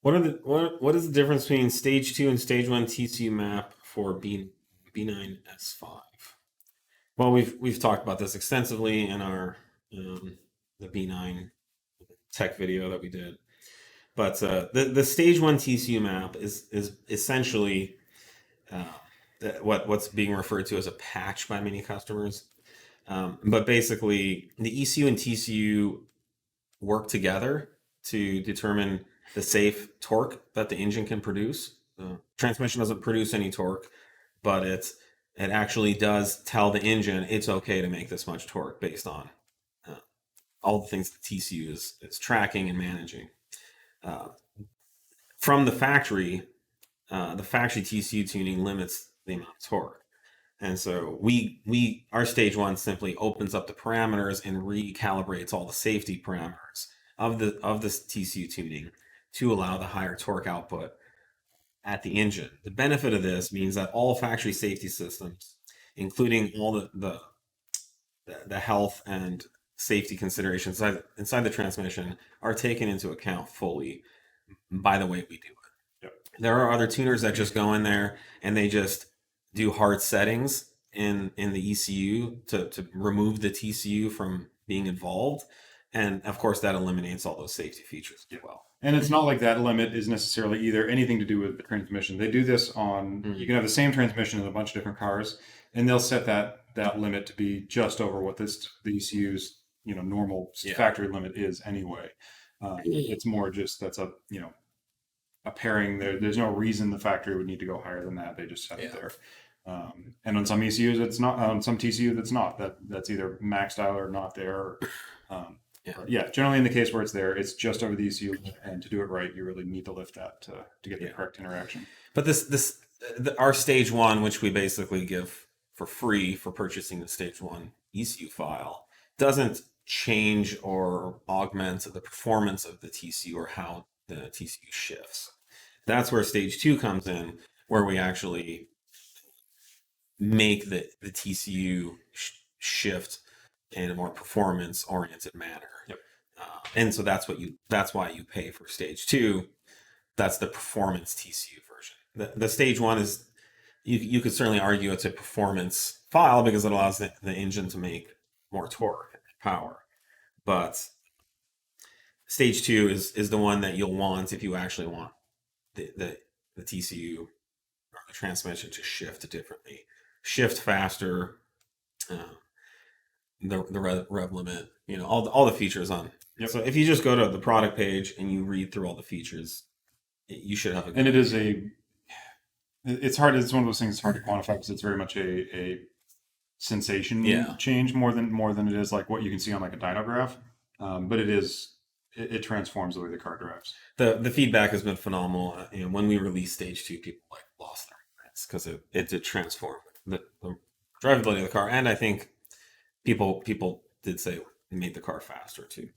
What is the difference between stage 2 and stage 1 TCU map for B9S5? Well, we've talked about this extensively in our the B9 tech video that we did. But the stage 1 TCU map is essentially what's being referred to as a patch by many customers. But basically, the ECU and TCU work together to determine the safe torque that the engine can produce. Transmission doesn't produce any torque, but it actually does tell the engine it's okay to make this much torque based on all the things that TCU is tracking and managing. From the factory TCU tuning limits the amount of torque. And so our stage 1 simply opens up the parameters and recalibrates all the safety parameters of this TCU tuning to allow the higher torque output at the engine. The benefit of this means that all factory safety systems, including all the health and safety considerations inside the transmission, are taken into account fully by the way we do it. Yep. There are other tuners that just go in there and they just do hard settings in the ECU to remove the TCU from being involved. And of course, that eliminates all those safety features as well. And it's not like that limit is necessarily either anything to do with the transmission. They do this on, you can have the same transmission in a bunch of different cars, and they'll set that limit to be just over what the ECU's normal factory limit is anyway. It's more just that's a pairing. There's no reason the factory would need to go higher than that. They just set it there. And on some ECUs, it's not. On some TCU, that's not. That's either maxed out or not there. Generally in the case where it's there, it's just over the ECU, and to do it right, you really need to lift that to get the correct interaction. But our stage 1, which we basically give for free for purchasing the stage 1 ECU file, doesn't change or augment the performance of the TCU or how the TCU shifts. That's where stage 2 comes in, where we actually make the TCU shift in a more performance-oriented manner. Yep. And so that's why you pay for stage 2. That's the performance TCU version. The stage 1 is, you could certainly argue it's a performance file because it allows the engine to make more torque and power. But stage 2 is the one that you'll want if you actually want the TCU or the transmission to shift differently, shift faster, the rev limit, all the features on. Yep. So if you just go to the product page and you read through all the features, you should have a good And it is it's hard. It's one of those things that's hard to quantify because it's very much a sensation change more than it is like what you can see on like a dyno graph. But it transforms the way the car drives. The feedback has been phenomenal. When we released stage 2, people lost their minds because it did transform the drivability of the car, and I think people did say it made the car faster too.